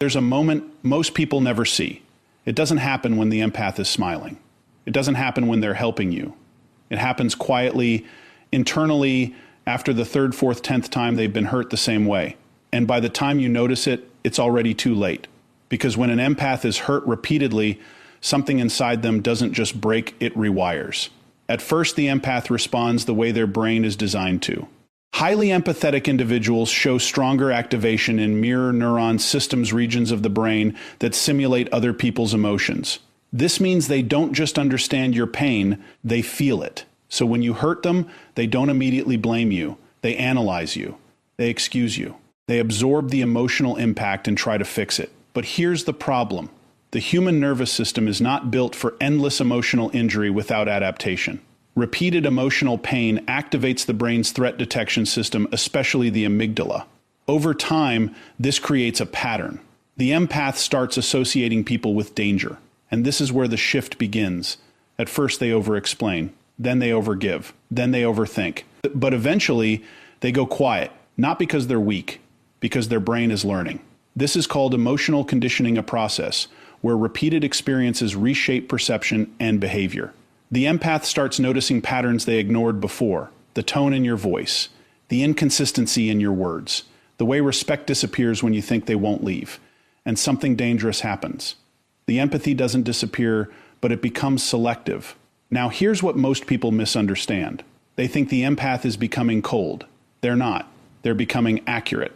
There's a moment most people never see. It doesn't happen when the empath is smiling. It doesn't happen when they're helping you. It happens quietly, internally, after the third, fourth, 10th time they've been hurt the same way. And by the time you notice it, it's already too late. Because when an empath is hurt repeatedly, something inside them doesn't just break, it rewires. At first, the empath responds the way their brain is designed to. Highly empathetic individuals show stronger activation in mirror neuron systems regions of the brain that simulate other people's emotions. This means they don't just understand your pain, they feel it. So when you hurt them, they don't immediately blame you. They analyze you. They excuse you. They absorb the emotional impact and try to fix it. But here's the problem. The human nervous system is not built for endless emotional injury without adaptation. Repeated emotional pain activates the brain's threat detection system, especially the amygdala. Over time, this creates a pattern. The empath starts associating people with danger, and this is where the shift begins. At first, they over-explain, then they overgive, then they overthink. But eventually, they go quiet, not because they're weak, because their brain is learning. This is called emotional conditioning, a process where repeated experiences reshape perception and behavior. The empath starts noticing patterns they ignored before, the tone in your voice, the inconsistency in your words, the way respect disappears when you think they won't leave, and something dangerous happens. The empathy doesn't disappear, but it becomes selective. Now here's what most people misunderstand. They think the empath is becoming cold. They're not. They're becoming accurate.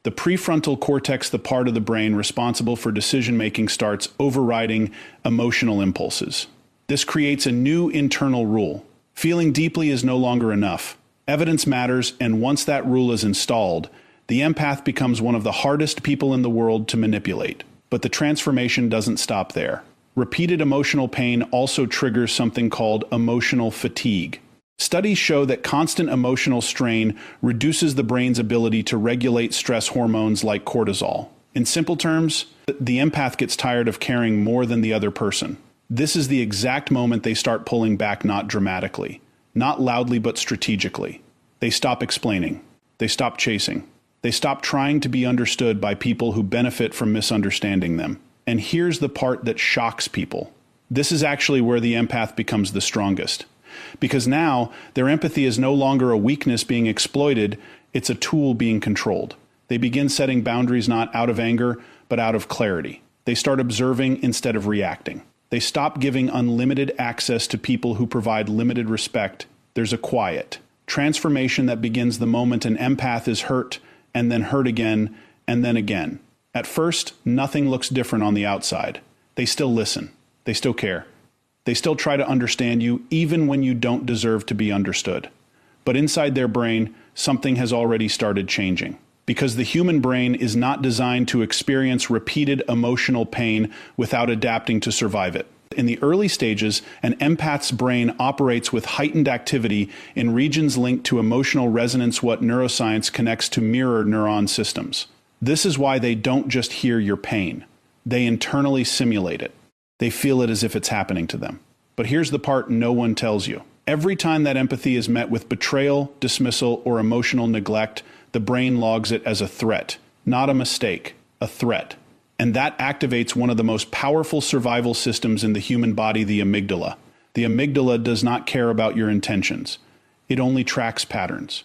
The prefrontal cortex, the part of the brain responsible for decision-making, starts overriding emotional impulses. This creates a new internal rule. Feeling deeply is no longer enough. Evidence matters, and once that rule is installed, the empath becomes one of the hardest people in the world to manipulate. But the transformation doesn't stop there. Repeated emotional pain also triggers something called emotional fatigue. Studies show that constant emotional strain reduces the brain's ability to regulate stress hormones like cortisol. In simple terms, the empath gets tired of caring more than the other person. This is the exact moment they start pulling back, not dramatically, not loudly but strategically. They stop explaining. They stop chasing. They stop trying to be understood by people who benefit from misunderstanding them. And here's the part that shocks people. This is actually where the empath becomes the strongest. Because now, their empathy is no longer a weakness being exploited, it's a tool being controlled. They begin setting boundaries not out of anger, but out of clarity. They start observing instead of reacting. They stop giving unlimited access to people who provide limited respect. There's a quiet transformation that begins the moment an empath is hurt, and then hurt again, and then again. At first, nothing looks different on the outside. They still listen. They still care. They still try to understand you even when you don't deserve to be understood. But inside their brain, something has already started changing. Because the human brain is not designed to experience repeated emotional pain without adapting to survive it. In the early stages, an empath's brain operates with heightened activity in regions linked to emotional resonance, what neuroscience connects to mirror neuron systems. This is why they don't just hear your pain. They internally simulate it. They feel it as if it's happening to them. But here's the part no one tells you. Every time that empathy is met with betrayal, dismissal, or emotional neglect, the brain logs it as a threat, not a mistake, a threat. And that activates one of the most powerful survival systems in the human body, the amygdala. The amygdala does not care about your intentions. It only tracks patterns.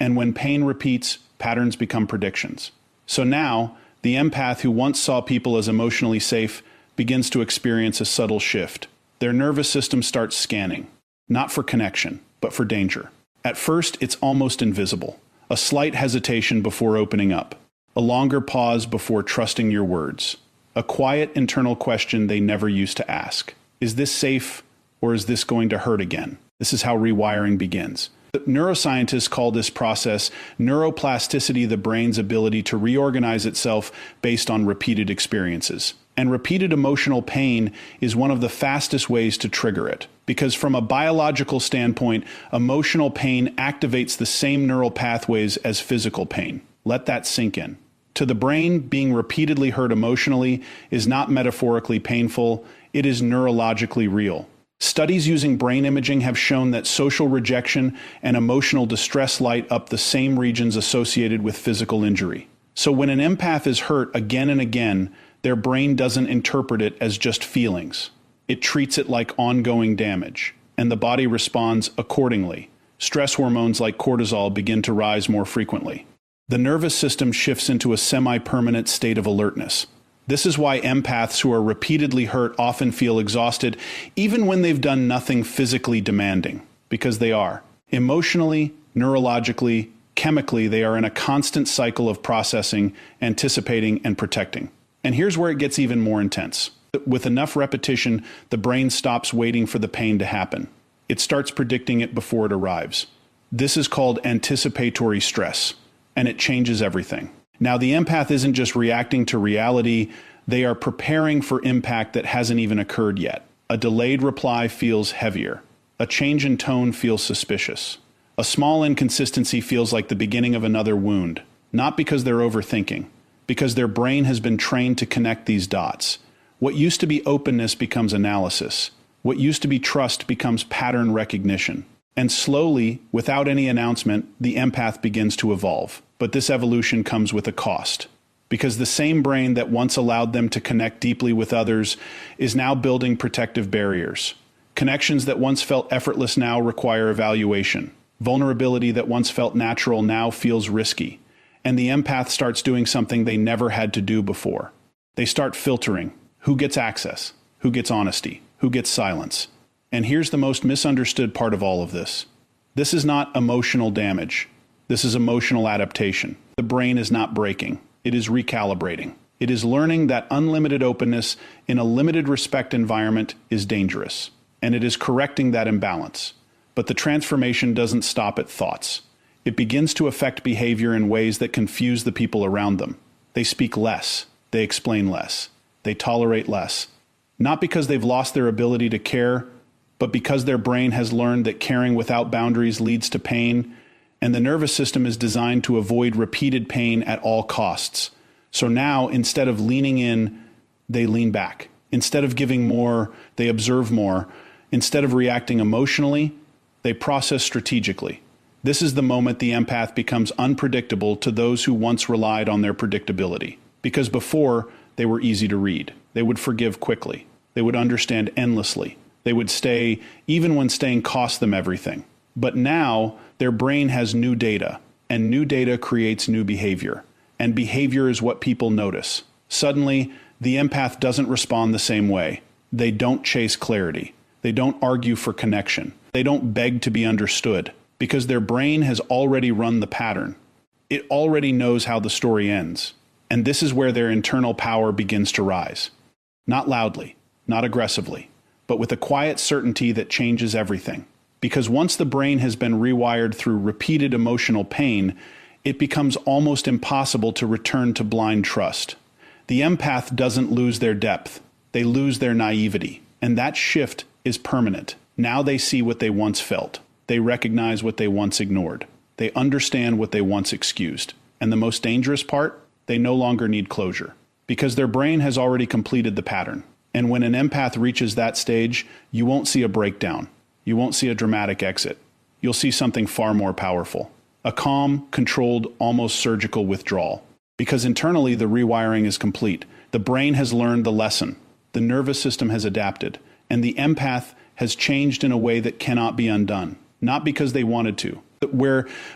And when pain repeats, patterns become predictions. So now, the empath who once saw people as emotionally safe begins to experience a subtle shift. Their nervous system starts scanning, not for connection, but for danger. At first, it's almost invisible. A slight hesitation before opening up. A longer pause before trusting your words. A quiet internal question they never used to ask. Is this safe, or is this going to hurt again? This is how rewiring begins. Neuroscientists call this process neuroplasticity, the brain's ability to reorganize itself based on repeated experiences. And repeated emotional pain is one of the fastest ways to trigger it. Because from a biological standpoint, emotional pain activates the same neural pathways as physical pain. Let that sink in. To the brain, being repeatedly hurt emotionally is not metaphorically painful, it is neurologically real. Studies using brain imaging have shown that social rejection and emotional distress light up the same regions associated with physical injury. So when an empath is hurt again and again, their brain doesn't interpret it as just feelings. It treats it like ongoing damage, and the body responds accordingly. Stress hormones like cortisol begin to rise more frequently. The nervous system shifts into a semi-permanent state of alertness. This is why empaths who are repeatedly hurt often feel exhausted, even when they've done nothing physically demanding, because they are. Emotionally, neurologically, chemically, they are in a constant cycle of processing, anticipating, and protecting. And here's where it gets even more intense. With enough repetition, the brain stops waiting for the pain to happen. It starts predicting it before it arrives. This is called anticipatory stress, and it changes everything. Now, the empath isn't just reacting to reality, they are preparing for impact that hasn't even occurred yet. A delayed reply feels heavier. A change in tone feels suspicious. A small inconsistency feels like the beginning of another wound, not because they're overthinking, because their brain has been trained to connect these dots. What used to be openness becomes analysis. What used to be trust becomes pattern recognition. And slowly, without any announcement, the empath begins to evolve. But this evolution comes with a cost. Because the same brain that once allowed them to connect deeply with others is now building protective barriers. Connections that once felt effortless now require evaluation. Vulnerability that once felt natural now feels risky. And the empath starts doing something they never had to do before. They start filtering. Who gets access? Who gets honesty? Who gets silence? And here's the most misunderstood part of all of this. This is not emotional damage. This is emotional adaptation. The brain is not breaking. It is recalibrating. It is learning that unlimited openness in a limited respect environment is dangerous. And it is correcting that imbalance. But the transformation doesn't stop at thoughts. It begins to affect behavior in ways that confuse the people around them. They speak less. They explain less. They tolerate less. Not because they've lost their ability to care, but because their brain has learned that caring without boundaries leads to pain, and the nervous system is designed to avoid repeated pain at all costs. So now, instead of leaning in, they lean back. Instead of giving more, they observe more. Instead of reacting emotionally, they process strategically. This is the moment the empath becomes unpredictable to those who once relied on their predictability. Because before, they were easy to read. They would forgive quickly. They would understand endlessly. They would stay even when staying cost them everything. But now, their brain has new data, and new data creates new behavior. And behavior is what people notice. Suddenly, the empath doesn't respond the same way. They don't chase clarity. They don't argue for connection. They don't beg to be understood, because their brain has already run the pattern. It already knows how the story ends. And this is where their internal power begins to rise. Not loudly, not aggressively, but with a quiet certainty that changes everything. Because once the brain has been rewired through repeated emotional pain, it becomes almost impossible to return to blind trust. The empath doesn't lose their depth. They lose their naivety. And that shift is permanent. Now they see what they once felt. They recognize what they once ignored. They understand what they once excused. And the most dangerous part? They no longer need closure. Because their brain has already completed the pattern. And when an empath reaches that stage, you won't see a breakdown. You won't see a dramatic exit. You'll see something far more powerful. A calm, controlled, almost surgical withdrawal. Because internally, the rewiring is complete. The brain has learned the lesson. The nervous system has adapted. And the empath has changed in a way that cannot be undone. Not because they wanted to,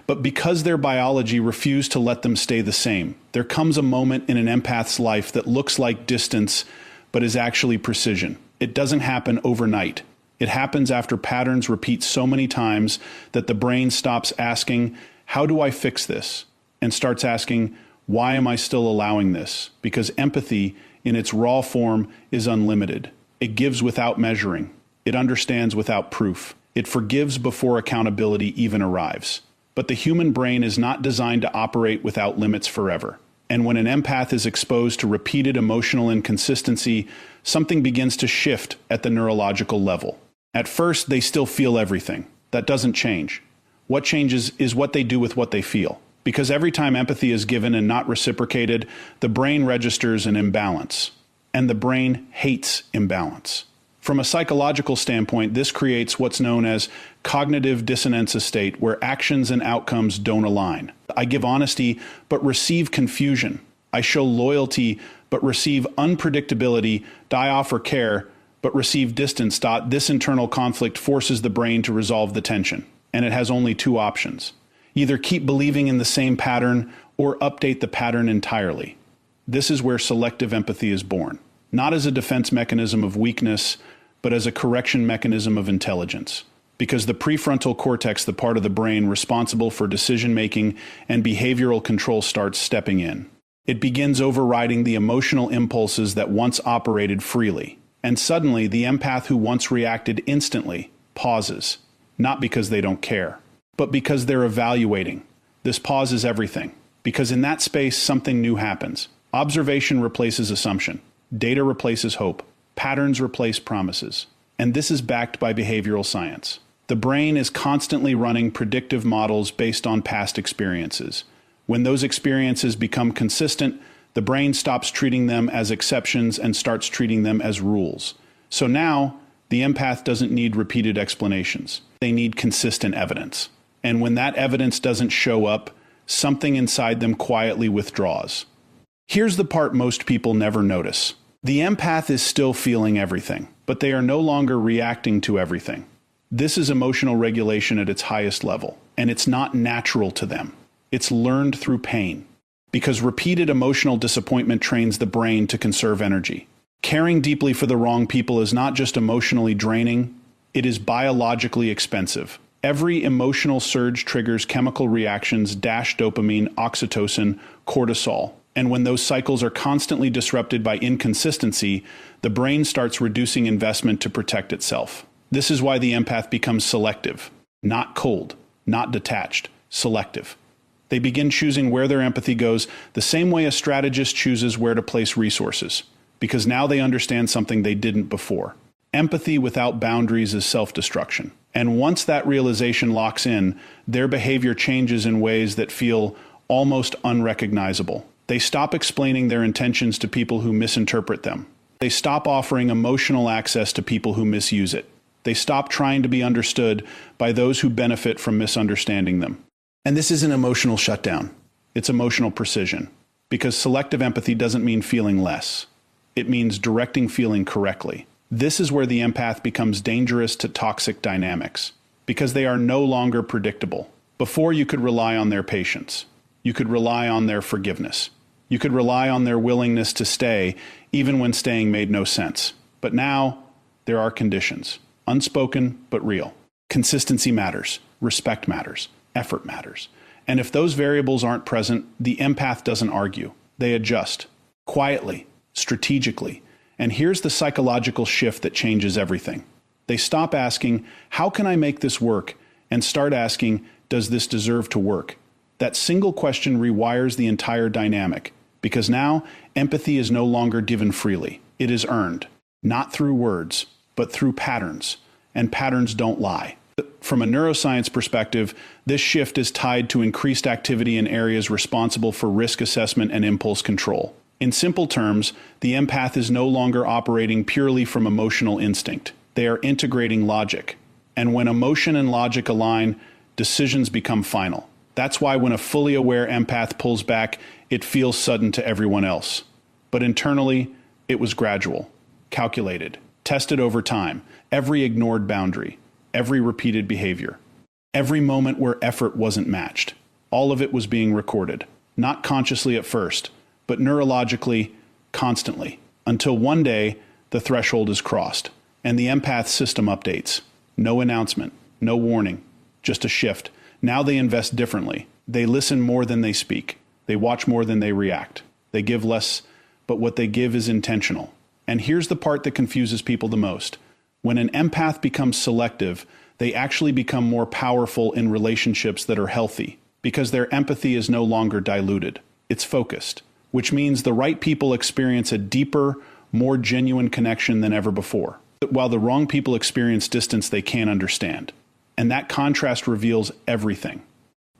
but because their biology refused to let them stay the same. There comes a moment in an empath's life that looks like distance, but is actually precision. It doesn't happen overnight. It happens after patterns repeat so many times that the brain stops asking, how do I fix this? And starts asking, why am I still allowing this? Because empathy, in its raw form, is unlimited. It gives without measuring. It understands without proof. It forgives before accountability even arrives. But the human brain is not designed to operate without limits forever. And when an empath is exposed to repeated emotional inconsistency, something begins to shift at the neurological level. At first, they still feel everything. That doesn't change. What changes is what they do with what they feel. Because every time empathy is given and not reciprocated, the brain registers an imbalance. And the brain hates imbalance. From a psychological standpoint, this creates what's known as cognitive dissonance state, where actions and outcomes don't align. I give honesty, but receive confusion. I show loyalty, but receive unpredictability. I offer care, but receive distance. This internal conflict forces the brain to resolve the tension, and it has only two options. Either keep believing in the same pattern or update the pattern entirely. This is where selective empathy is born, not as a defense mechanism of weakness, but as a correction mechanism of intelligence. Because the prefrontal cortex, the part of the brain responsible for decision-making and behavioral control, starts stepping in. It begins overriding the emotional impulses that once operated freely. And suddenly, the empath who once reacted instantly pauses, not because they don't care, but because they're evaluating. This pause is everything, because in that space, something new happens. Observation replaces assumption. Data replaces hope. Patterns replace promises. And this is backed by behavioral science. The brain is constantly running predictive models based on past experiences. When those experiences become consistent, the brain stops treating them as exceptions and starts treating them as rules. So now, the empath doesn't need repeated explanations. They need consistent evidence. And when that evidence doesn't show up, something inside them quietly withdraws. Here's the part most people never notice. The empath is still feeling everything, but they are no longer reacting to everything. This is emotional regulation at its highest level, and it's not natural to them. It's learned through pain, because repeated emotional disappointment trains the brain to conserve energy. Caring deeply for the wrong people is not just emotionally draining, it is biologically expensive. Every emotional surge triggers chemical reactions: dopamine, oxytocin, cortisol. And when those cycles are constantly disrupted by inconsistency, the brain starts reducing investment to protect itself. This is why the empath becomes selective, not cold, not detached, selective. They begin choosing where their empathy goes the same way a strategist chooses where to place resources, because now they understand something they didn't before. Empathy without boundaries is self-destruction. And once that realization locks in, their behavior changes in ways that feel almost unrecognizable. They stop explaining their intentions to people who misinterpret them. They stop offering emotional access to people who misuse it. They stop trying to be understood by those who benefit from misunderstanding them. And this isn't emotional shutdown. It's emotional precision. Because selective empathy doesn't mean feeling less. It means directing feeling correctly. This is where the empath becomes dangerous to toxic dynamics, because they are no longer predictable. Before, you could rely on their patience. You could rely on their forgiveness. You could rely on their willingness to stay, even when staying made no sense. But now, there are conditions. Unspoken, but real. Consistency matters. Respect matters. Effort matters. And if those variables aren't present, the empath doesn't argue. They adjust. Quietly. Strategically. And here's the psychological shift that changes everything. They stop asking, how can I make this work? And start asking, does this deserve to work? That single question rewires the entire dynamic, because now empathy is no longer given freely. It is earned, not through words, but through patterns. And patterns don't lie. From a neuroscience perspective, this shift is tied to increased activity in areas responsible for risk assessment and impulse control. In simple terms, the empath is no longer operating purely from emotional instinct. They are integrating logic. And when emotion and logic align, decisions become final. That's why when a fully aware empath pulls back, it feels sudden to everyone else. But internally, it was gradual, calculated, tested over time, every ignored boundary, every repeated behavior, every moment where effort wasn't matched. All of it was being recorded, not consciously at first, but neurologically, constantly, until one day the threshold is crossed, and the empath system updates. No announcement, no warning, just a shift. Now they invest differently. They listen more than they speak. They watch more than they react. They give less, but what they give is intentional. And here's the part that confuses people the most. When an empath becomes selective, they actually become more powerful in relationships that are healthy, because their empathy is no longer diluted. It's focused, which means the right people experience a deeper, more genuine connection than ever before, while the wrong people experience distance they can't understand. And that contrast reveals everything.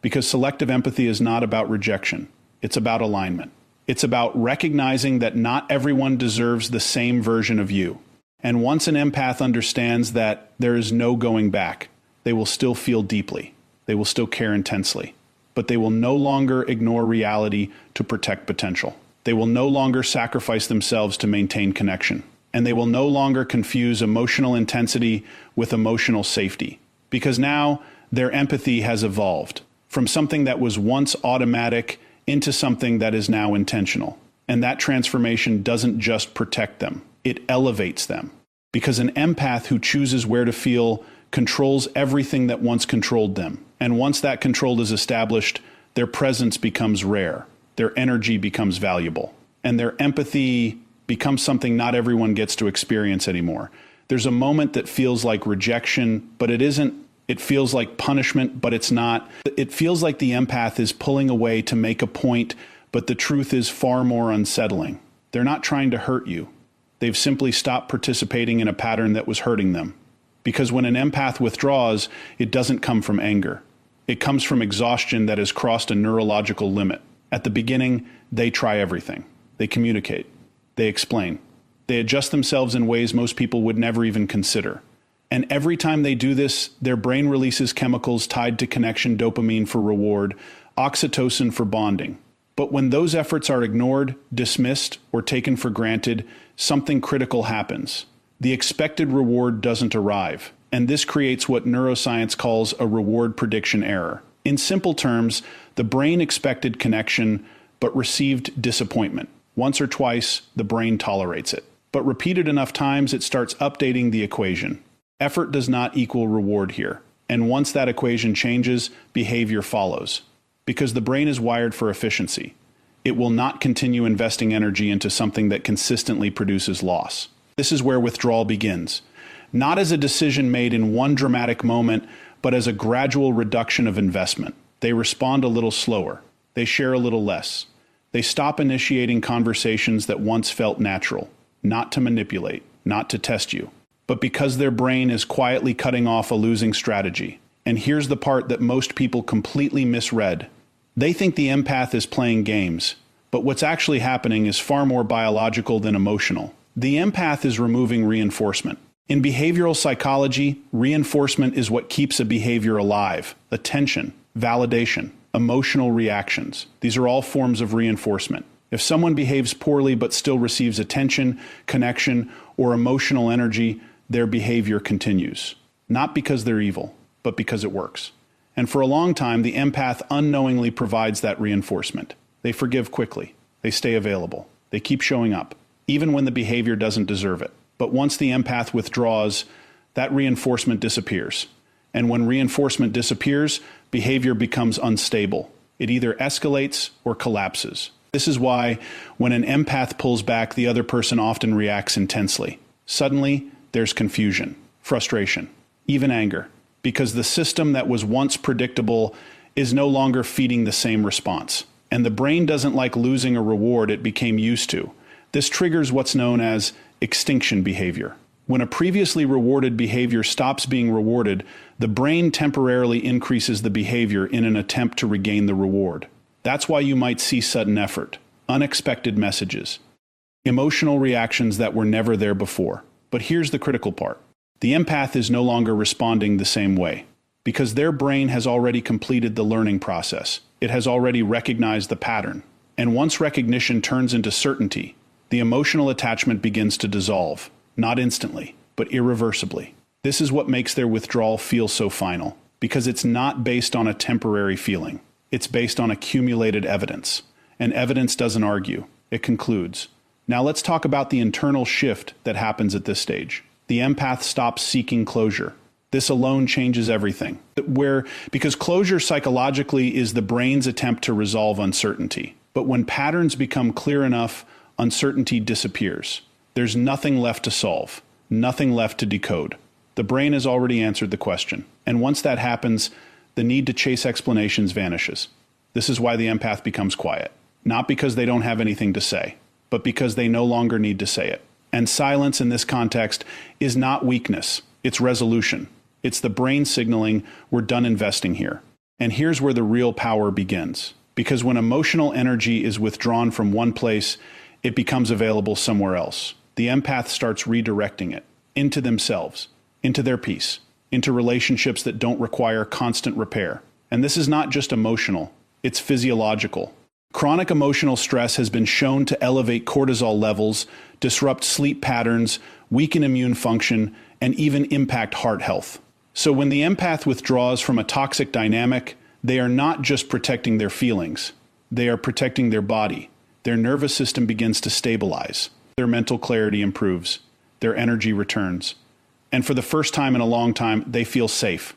Because selective empathy is not about rejection. It's about alignment. It's about recognizing that not everyone deserves the same version of you. And once an empath understands that there is no going back, they will still feel deeply. They will still care intensely. But they will no longer ignore reality to protect potential. They will no longer sacrifice themselves to maintain connection. And they will no longer confuse emotional intensity with emotional safety. Because now their empathy has evolved from something that was once automatic into something that is now intentional. And that transformation doesn't just protect them, it elevates them. Because an empath who chooses where to feel controls everything that once controlled them. And once that control is established, their presence becomes rare, their energy becomes valuable, and their empathy becomes something not everyone gets to experience anymore. There's a moment that feels like rejection, but it isn't. It feels like punishment, but it's not. It feels like the empath is pulling away to make a point, but the truth is far more unsettling. They're not trying to hurt you. They've simply stopped participating in a pattern that was hurting them. Because when an empath withdraws, it doesn't come from anger. It comes from exhaustion that has crossed a neurological limit. At the beginning, they try everything. They communicate. They explain. They adjust themselves in ways most people would never even consider. And every time they do this, their brain releases chemicals tied to connection: dopamine for reward, oxytocin for bonding. But when those efforts are ignored, dismissed, or taken for granted, something critical happens. The expected reward doesn't arrive, and this creates what neuroscience calls a reward prediction error. In simple terms, the brain expected connection, but received disappointment. Once or twice, the brain tolerates it. But repeated enough times, it starts updating the equation. Effort does not equal reward here. And once that equation changes, behavior follows. Because the brain is wired for efficiency. It will not continue investing energy into something that consistently produces loss. This is where withdrawal begins. Not as a decision made in one dramatic moment, but as a gradual reduction of investment. They respond a little slower. They share a little less. They stop initiating conversations that once felt natural, not to manipulate, not to test you, but because their brain is quietly cutting off a losing strategy. And here's the part that most people completely misread. They think the empath is playing games, but what's actually happening is far more biological than emotional. The empath is removing reinforcement. In behavioral psychology, reinforcement is what keeps a behavior alive. Attention, validation, emotional reactions. These are all forms of reinforcement. If someone behaves poorly but still receives attention, connection, or emotional energy, their behavior continues. Not because they're evil, but because it works. And for a long time, the empath unknowingly provides that reinforcement. They forgive quickly. They stay available. They keep showing up, even when the behavior doesn't deserve it. But once the empath withdraws, that reinforcement disappears. And when reinforcement disappears, behavior becomes unstable. It either escalates or collapses. This is why when an empath pulls back, the other person often reacts intensely. Suddenly, there's confusion, frustration, even anger, because the system that was once predictable is no longer feeding the same response. And the brain doesn't like losing a reward it became used to. This triggers what's known as extinction behavior. When a previously rewarded behavior stops being rewarded, the brain temporarily increases the behavior in an attempt to regain the reward. That's why you might see sudden effort, unexpected messages, emotional reactions that were never there before. But here's the critical part. The empath is no longer responding the same way, because their brain has already completed the learning process. It has already recognized the pattern. And once recognition turns into certainty, the emotional attachment begins to dissolve, not instantly, but irreversibly. This is what makes their withdrawal feel so final, because it's not based on a temporary feeling. It's based on accumulated evidence. And evidence doesn't argue. It concludes. Now let's talk about the internal shift that happens at this stage. The empath stops seeking closure. This alone changes everything. Because closure psychologically is the brain's attempt to resolve uncertainty. But when patterns become clear enough, uncertainty disappears. There's nothing left to solve, nothing left to decode. The brain has already answered the question. And once that happens, the need to chase explanations vanishes. This is why the empath becomes quiet. Not because they don't have anything to say, but because they no longer need to say it. And silence in this context is not weakness, it's resolution. It's the brain signaling, we're done investing here. And here's where the real power begins. Because when emotional energy is withdrawn from one place, it becomes available somewhere else. The empath starts redirecting it. into themselves, into their peace, into relationships that don't require constant repair. And this is not just emotional, it's physiological. Chronic emotional stress has been shown to elevate cortisol levels, disrupt sleep patterns, weaken immune function, and even impact heart health. So when the empath withdraws from a toxic dynamic, they are not just protecting their feelings. They are protecting their body. Their nervous system begins to stabilize. Their mental clarity improves. Their energy returns. And for the first time in a long time, they feel safe.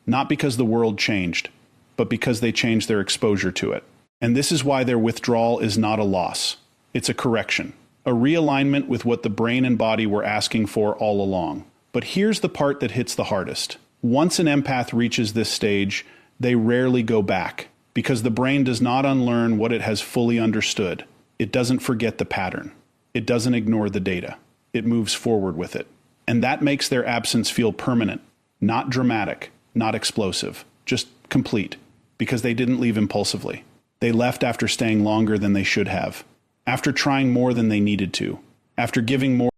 Not because the world changed, but because they changed their exposure to it. And this is why their withdrawal is not a loss. It's a correction, a realignment with what the brain and body were asking for all along. But here's the part that hits the hardest. Once an empath reaches this stage, they rarely go back, because the brain does not unlearn what it has fully understood. It doesn't forget the pattern. It doesn't ignore the data. It moves forward with it. And that makes their absence feel permanent, not dramatic, not explosive, just complete, because they didn't leave impulsively. They left after staying longer than they should have, after trying more than they needed to, after giving more